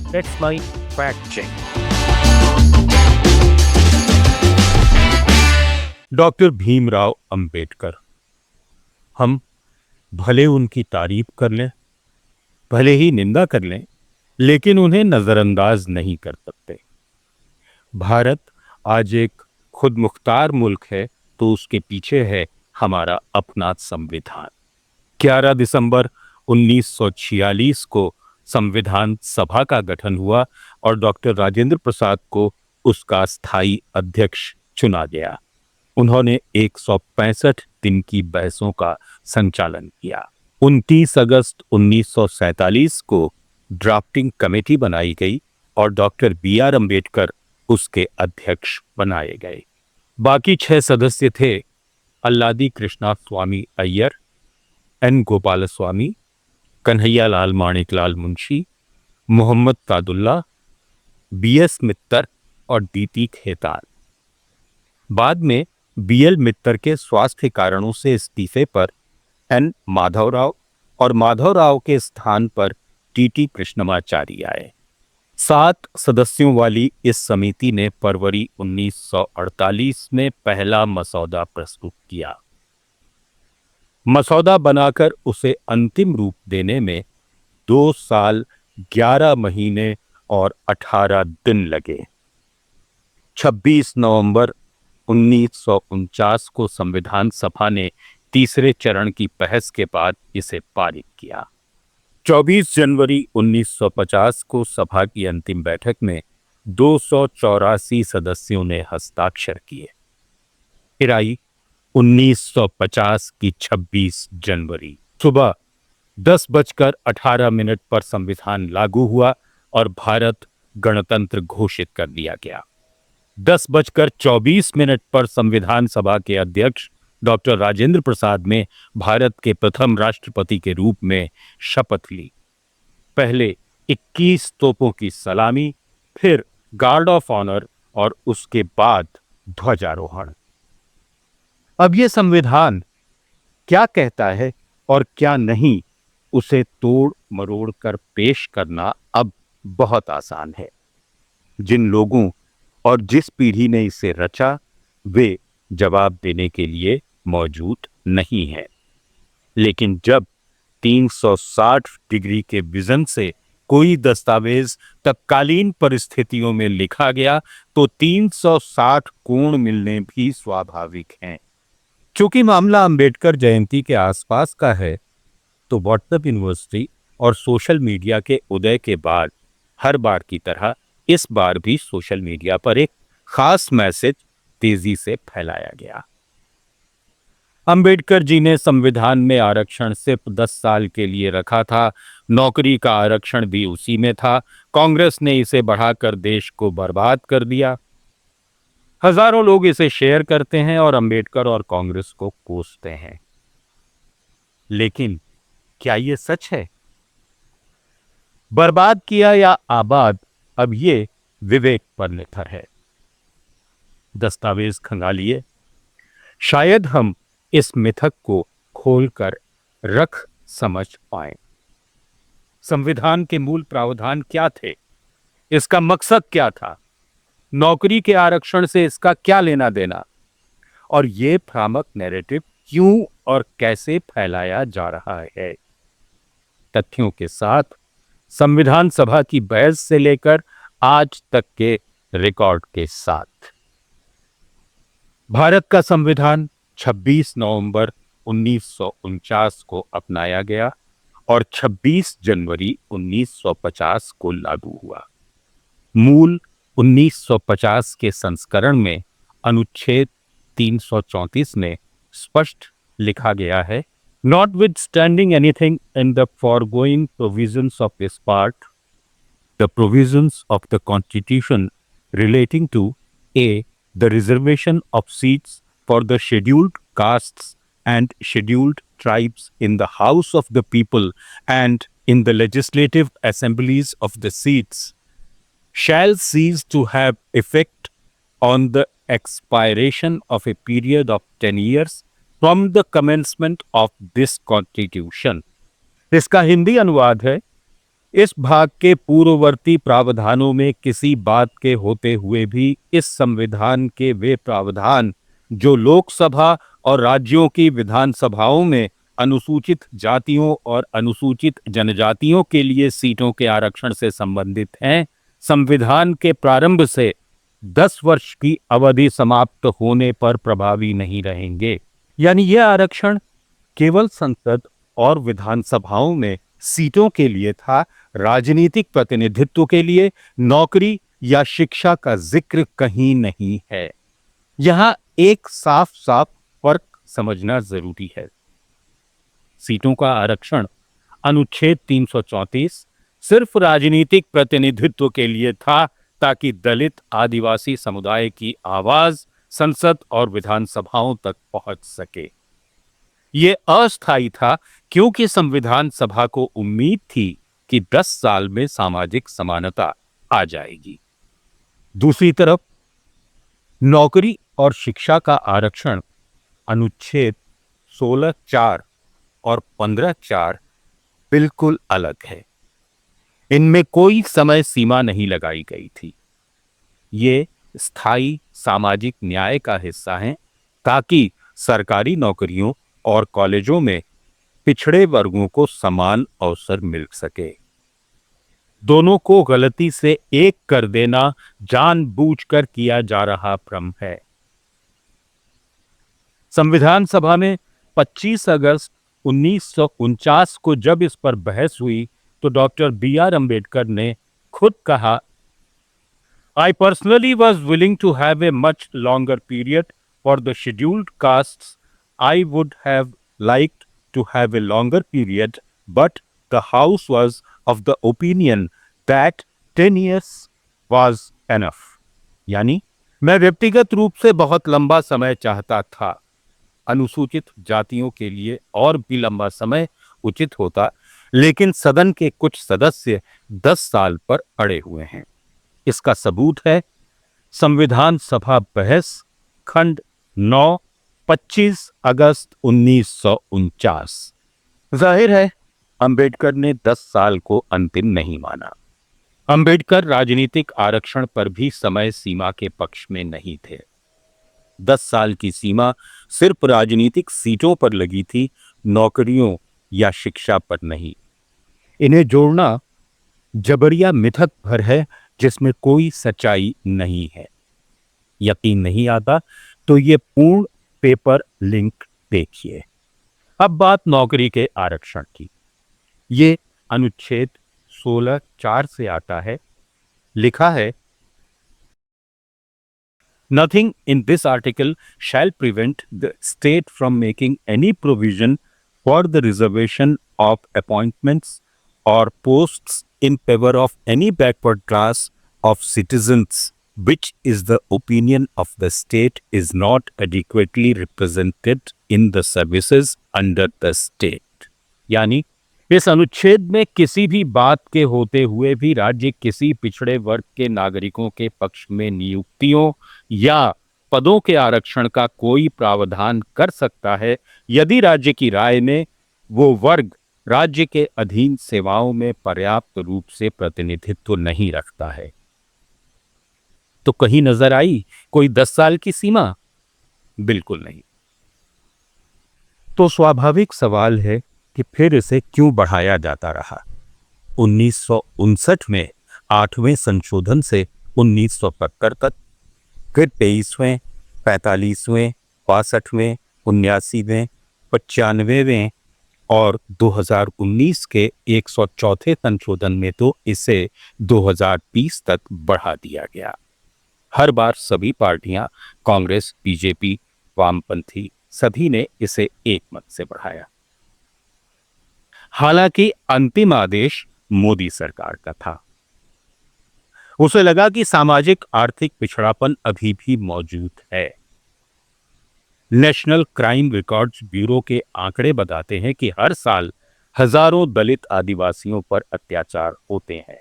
That's my fact check. Doctor Bhimrao Ambedkar. हम भले उनकी तारीफ कर लें, भले ही निंदा कर लें, लेकिन उन्हें नजरअंदाज नहीं कर सकते। भारत आज एक खुद मुख्तार मुल्क है, तो उसके पीछे है हमारा अपना संविधान। 11 दिसंबर 1946 को संविधान सभा का गठन हुआ और डॉक्टर राजेंद्र प्रसाद को उसका स्थायी अध्यक्ष चुना गया। उन्होंने 165 दिन की बहसों का संचालन किया। 29 अगस्त 1947 को ड्राफ्टिंग कमेटी बनाई गई और डॉक्टर बी.आर. अंबेडकर उसके अध्यक्ष बनाए गए। बाकी 6 सदस्य थे अल्लादी कृष्णा स्वामी अय्यर, एन गोपालस्वामी, कन्हैयालाल माणिकलाल मुंशी, मोहम्मद तादुल्ला, बी.एस. मित्तर और डी.टी. खेतान। बाद में बी.एल. मित्तर के स्वास्थ्य कारणों से इस्तीफे पर एन. माधवराव और माधवराव के स्थान पर टी.टी. कृष्णमाचारी आए। 7 सदस्यों वाली इस समिति ने फरवरी 1948 में पहला मसौदा प्रस्तुत किया। मसौदा बनाकर उसे अंतिम रूप देने में 2 साल 11 महीने और 18 दिन लगे। 26 नवंबर 1949 को संविधान सभा ने तीसरे चरण की बहस के बाद इसे पारित किया। 24 जनवरी 1950 को सभा की अंतिम बैठक में 284 सदस्यों ने हस्ताक्षर किए। फिर आई 1950 की 26 जनवरी। सुबह 10:18 पर संविधान लागू हुआ और भारत गणतंत्र घोषित कर दिया गया। 10:24 पर संविधान सभा के अध्यक्ष डॉक्टर राजेंद्र प्रसाद ने भारत के प्रथम राष्ट्रपति के रूप में शपथ ली। पहले 21 तोपों की सलामी, फिर गार्ड ऑफ ऑनर और उसके बाद ध्वजारोहण। अब यह संविधान क्या कहता है और क्या नहीं, उसे तोड़ मरोड़ कर पेश करना अब बहुत आसान है। जिन लोगों और जिस पीढ़ी ने इसे रचा, वे जवाब देने के लिए मौजूद नहीं है। लेकिन जब 360 डिग्री के विजन से कोई दस्तावेज तत्कालीन परिस्थितियों में लिखा गया, तो 360 कोण मिलने भी स्वाभाविक हैं। चूंकि मामला अंबेडकर जयंती के आसपास का है, तो व्हाट्सएप यूनिवर्सिटी और सोशल मीडिया के उदय के बाद हर बार की तरह इस बार भी सोशल मीडिया पर एक खास मैसेज तेजी से फैलाया गया। अंबेडकर जी ने संविधान में आरक्षण सिर्फ 10 साल के लिए रखा था। नौकरी का आरक्षण भी उसी में था। कांग्रेस ने इसे बढ़ाकर देश को बर्बाद कर दिया। हजारों लोग इसे शेयर करते हैं और अंबेडकर और कांग्रेस को कोसते हैं। लेकिन क्या यह सच है? बर्बाद किया या आबाद, अब ये विवेक पर निर्भर है। दस्तावेज खंगालिए, शायद हम इस मिथक को खोलकर रख समझ पाए। संविधान के मूल प्रावधान क्या थे? इसका मकसद क्या था? नौकरी के आरक्षण से इसका क्या लेना देना? और ये भ्रामक नैरेटिव क्यों और कैसे फैलाया जा रहा है? तथ्यों के साथ, संविधान सभा की बहस से लेकर आज तक के रिकॉर्ड के साथ। भारत का संविधान 26 नवंबर 1949 को अपनाया गया और 26 जनवरी 1950 को लागू हुआ। मूल 1950 के संस्करण में अनुच्छेद 334 में स्पष्ट लिखा गया है, Notwithstanding anything in the foregoing provisions of this part, the provisions of the Constitution relating to a. the reservation of seats for the scheduled castes and scheduled tribes in the House of the People and in the legislative assemblies of the seats shall cease to have effect on the expiration of a period of 10 years from the commencement of this constitution. इसका हिंदी अनुवाद है, इस भाग के पूर्ववर्ती प्रावधानों में किसी बात के होते हुए भी इस संविधान के वे प्रावधान जो लोकसभा और राज्यों की विधानसभाओं में अनुसूचित जातियों और अनुसूचित जनजातियों के लिए सीटों के आरक्षण से संबंधित हैं, संविधान के प्रारंभ से 10 वर्ष की अवधि समाप्त होने पर प्रभावी नहीं रहेंगे। यानी यह आरक्षण केवल संसद और विधानसभाओं में सीटों के लिए था, राजनीतिक प्रतिनिधित्व के लिए नौकरी या शिक्षा का जिक्र कहीं नहीं है। यहां एक साफ साफ फर्क समझना जरूरी है। सीटों का आरक्षण अनुच्छेद 334 सिर्फ राजनीतिक प्रतिनिधित्व के लिए था, ताकि दलित आदिवासी समुदाय की आवाज संसद और विधानसभाओं तक पहुंच सके। यह अस्थायी था क्योंकि संविधान सभा को उम्मीद थी कि 10 साल में सामाजिक समानता आ जाएगी। दूसरी तरफ नौकरी और शिक्षा का आरक्षण अनुच्छेद 16(4) और 15(4) बिल्कुल अलग है। इनमें कोई समय सीमा नहीं लगाई गई थी। ये स्थायी सामाजिक न्याय का हिस्सा हैं, ताकि सरकारी नौकरियों और कॉलेजों में पिछड़े वर्गों को समान अवसर मिल सके। दोनों को गलती से एक कर देना जानबूझकर किया जा रहा भ्रम है। संविधान सभा में 25 अगस्त 1949 को जब इस पर बहस हुई तो डॉक्टर B.R. अम्बेडकर ने खुद कहा, I personally was willing to have a much longer period for the scheduled castes. I would have liked to have a longer period, but the House was of the opinion that 10 years was enough. यानी मैं व्यक्तिगत रूप से बहुत लंबा समय चाहता था। अनुसूचित जातियों के लिए और भी लंबा समय उचित होता, लेकिन सदन के कुछ सदस्य 10 साल पर अड़े हुए हैं। इसका सबूत है संविधान सभा बहस खंड 9 25 अगस्त 1949। जाहिर है अंबेडकर ने 10 साल को अंतिम नहीं माना। अंबेडकर राजनीतिक आरक्षण पर भी समय सीमा के पक्ष में नहीं थे। 10 साल की सीमा सिर्फ राजनीतिक सीटों पर लगी थी, नौकरियों या शिक्षा पर नहीं। इन्हें जोड़ना जबरिया मिथक भर है जिसमें कोई सच्चाई नहीं है। यकीन नहीं आता तो ये पूर्ण पेपर लिंक देखिए। अब बात नौकरी के आरक्षण की। ये अनुच्छेद 16(4) से आता है। लिखा है, Nothing in this article shall prevent the state from making any provision for the reservation of appointments or posts in favor of any backward class of citizens which is the opinion of the state is not adequately represented in the services under the state. यानी इस अनुच्छेद में किसी भी बात के होते हुए भी राज्य किसी पिछड़े वर्ग के नागरिकों के पक्ष में नियुक्तियों या पदों के आरक्षण का कोई प्रावधान कर सकता है, यदि राज्य की राय में वो वर्ग राज्य के अधीन सेवाओं में पर्याप्त रूप से प्रतिनिधित्व नहीं रखता है। तो कहीं नजर आई कोई 10 साल की सीमा? बिल्कुल नहीं। तो स्वाभाविक सवाल है कि फिर इसे क्यों बढ़ाया जाता रहा। 1959 में 8वें संशोधन से 1975 तक, फिर 23वें, 45वें, 62वें, 79वें, 95वें और 2019 के 104 संशोधन में तो इसे 2020 तक बढ़ा दिया गया। हर बार सभी पार्टियां, कांग्रेस, बीजेपी, वामपंथी, सभी ने इसे एक मत से बढ़ाया। हालांकि अंतिम आदेश मोदी सरकार का था। उसे लगा कि सामाजिक आर्थिक पिछड़ापन अभी भी मौजूद है। नेशनल क्राइम रिकॉर्ड्स ब्यूरो के आंकड़े बताते हैं कि हर साल हजारों दलित आदिवासियों पर अत्याचार होते हैं।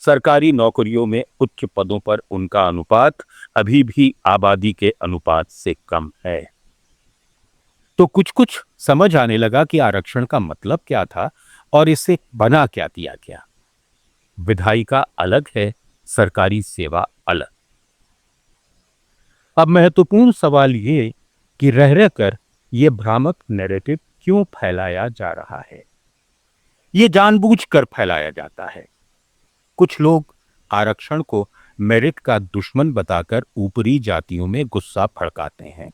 सरकारी नौकरियों में उच्च पदों पर उनका अनुपात अभी भी आबादी के अनुपात से कम है। तो कुछ कुछ समझ आने लगा कि आरक्षण का मतलब क्या था और इसे बना क्या दिया गया। विधायिका अलग है, सरकारी सेवा अलग। अब महत्वपूर्ण सवाल ये कि रह रहकर यह भ्रामक नैरेटिव क्यों फैलाया जा रहा है। यह जानबूझकर फैलाया जाता है। कुछ लोग आरक्षण को मेरिट का दुश्मन बताकर ऊपरी जातियों में गुस्सा भड़काते हैं।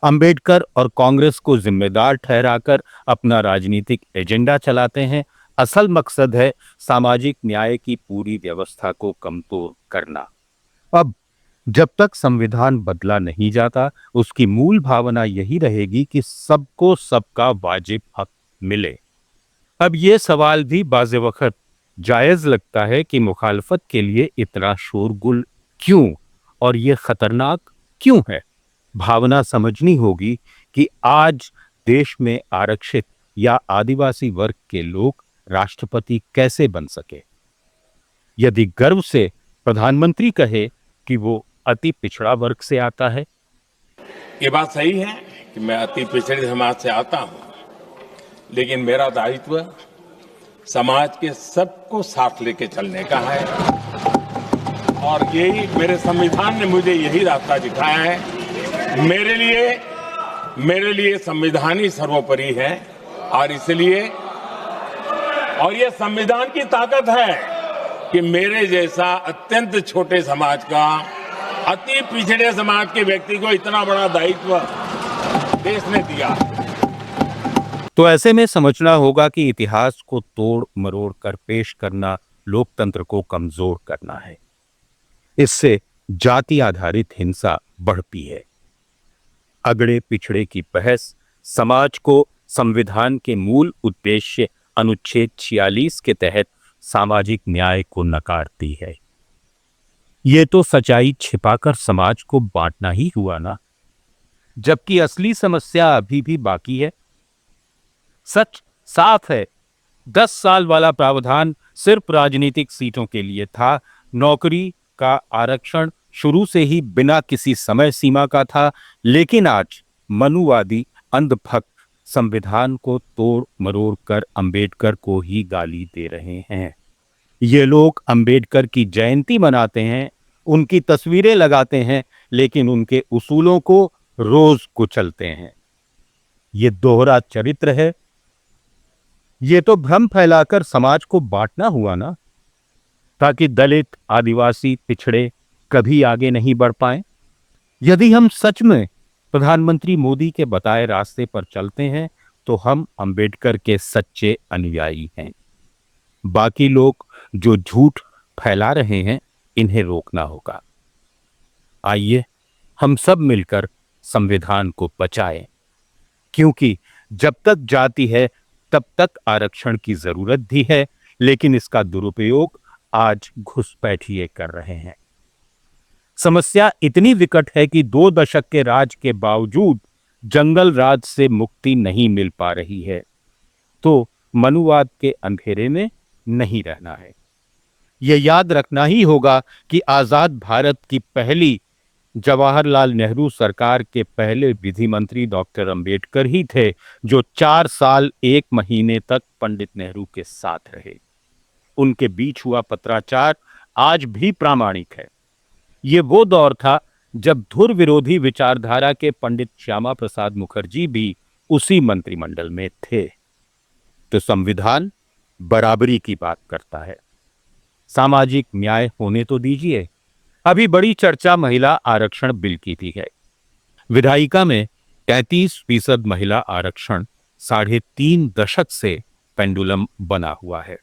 अंबेडकर और कांग्रेस को जिम्मेदार ठहराकर अपना राजनीतिक एजेंडा चलाते हैं। असल मकसद है सामाजिक न्याय की पूरी व्यवस्था को कमजोर करना। अब जब तक संविधान बदला नहीं जाता, उसकी मूल भावना यही रहेगी कि सबको सबका वाजिब हक मिले। अब यह सवाल भी बाज़े वक्त जायज लगता है कि मुखालफत के लिए इतना शोरगुल क्यों और यह खतरनाक क्यों है। भावना समझनी होगी कि आज देश में आरक्षित या आदिवासी वर्ग के लोग राष्ट्रपति कैसे बन सके। यदि गर्व से प्रधानमंत्री कहे कि वो अति पिछड़ा वर्ग से आता है। ये बात सही है कि मैं अति पिछड़े समाज से आता हूं, लेकिन मेरा दायित्व समाज के सबको साथ लेके चलने का है और यही मेरे संविधान ने मुझे यही रास्ता दिखाया है। मेरे लिए संविधान ही सर्वोपरि है और इसलिए और ये संविधान की ताकत है कि मेरे जैसा अत्यंत छोटे समाज का, अति पिछड़े समाज के व्यक्ति को इतना बड़ा दायित्व देश ने दिया। तो ऐसे में समझना होगा कि इतिहास को तोड़ मरोड़ कर पेश करना लोकतंत्र को कमजोर करना है। इससे जाति आधारित हिंसा बढ़ती है। अगड़े पिछड़े की बहस समाज को संविधान के मूल उद्देश्य अनुच्छेद 46 के तहत सामाजिक न्याय को नकारती है। यह तो सच्चाई छिपाकर समाज को बांटना ही हुआ ना, जबकि असली समस्या अभी भी बाकी है। सच साफ है, 10 साल वाला प्रावधान सिर्फ राजनीतिक सीटों के लिए था। नौकरी का आरक्षण शुरू से ही बिना किसी समय सीमा का था। लेकिन आज मनुवादी अंधभक्त संविधान को तोड़ मरोड़ कर अंबेडकर को ही गाली दे रहे हैं। ये लोग अंबेडकर की जयंती मनाते हैं, उनकी तस्वीरें लगाते हैं, लेकिन उनके उसूलों को रोज कुचलते हैं। ये दोहरा चरित्र है। ये तो भ्रम फैलाकर समाज को बांटना हुआ ना, ताकि दलित, आदिवासी, पिछड़े कभी आगे नहीं बढ़ पाए। यदि हम सच में प्रधानमंत्री मोदी के बताए रास्ते पर चलते हैं तो हम अंबेडकर के सच्चे अनुयायी हैं। बाकी लोग जो झूठ फैला रहे हैं, इन्हें रोकना होगा। आइए हम सब मिलकर संविधान को बचाएं, क्योंकि जब तक जाति है तब तक आरक्षण की जरूरत भी है, लेकिन इसका दुरुपयोग आज घुसपैठिए कर रहे हैं। समस्या इतनी विकट है कि 2 दशक के राज के बावजूद जंगल राज से मुक्ति नहीं मिल पा रही है। तो मनुवाद के अंधेरे में नहीं रहना है। यह याद रखना ही होगा कि आजाद भारत की पहली जवाहरलाल नेहरू सरकार के पहले विधि मंत्री डॉक्टर अंबेडकर ही थे, जो 4 साल 1 महीने तक पंडित नेहरू के साथ रहे। उनके बीच हुआ पत्राचार आज भी प्रामाणिक है। यह वो दौर था जब धुर विरोधी विचारधारा के पंडित श्यामा प्रसाद मुखर्जी भी उसी मंत्रिमंडल में थे। तो संविधान बराबरी की बात करता है। सामाजिक न्याय होने तो दीजिए। अभी बड़ी चर्चा महिला आरक्षण बिल की भी है। विधायिका में 33% महिला आरक्षण 3.5 दशक से पेंडुलम बना हुआ है।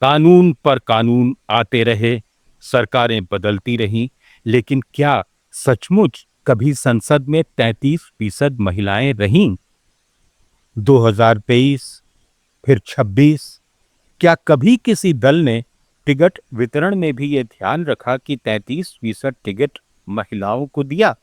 कानून पर कानून आते रहे, सरकारें बदलती रहीं, लेकिन क्या सचमुच कभी संसद में 33% महिलाएं रहीं? 2023 फिर 26, क्या कभी किसी दल ने टिकट वितरण में भी यह ध्यान रखा कि 33% टिकट महिलाओं को दिया?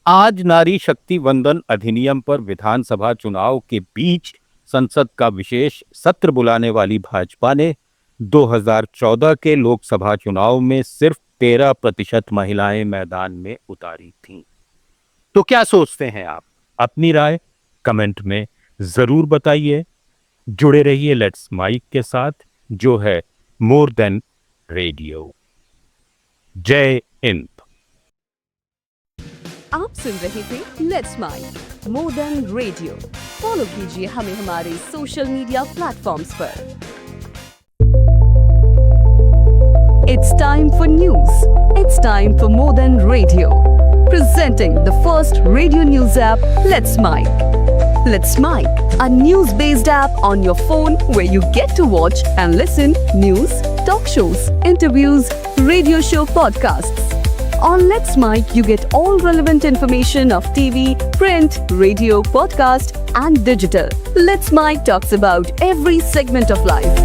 आज नारी शक्ति वंदन अधिनियम पर विधानसभा चुनाव के बीच संसद का विशेष सत्र बुलाने वाली भाजपा ने 2014 के लोकसभा चुनाव में सिर्फ 13% महिलाएं मैदान में उतारी थीं। तो क्या सोचते हैं आप? अपनी राय कमेंट में जरूर बताइए। जुड़े रहिए लेट्स माइक के साथ, जो है मोर देन रेडियो। जय हिंद। आप सुन रहे थे let's mike more than radio. Follow कीजिए हमें हमारे सोशल मीडिया प्लेटफॉर्म्स पर। It's time for news. It's time for More Than Radio. Presenting the first radio news app, Let's Mic. Let's Mic, a news-based app on your phone where you get to watch and listen news, talk shows, interviews, radio show podcasts. On Let's Mic, you get all relevant information of TV, print, radio, podcast, and digital. Let's Mic talks about every segment of life.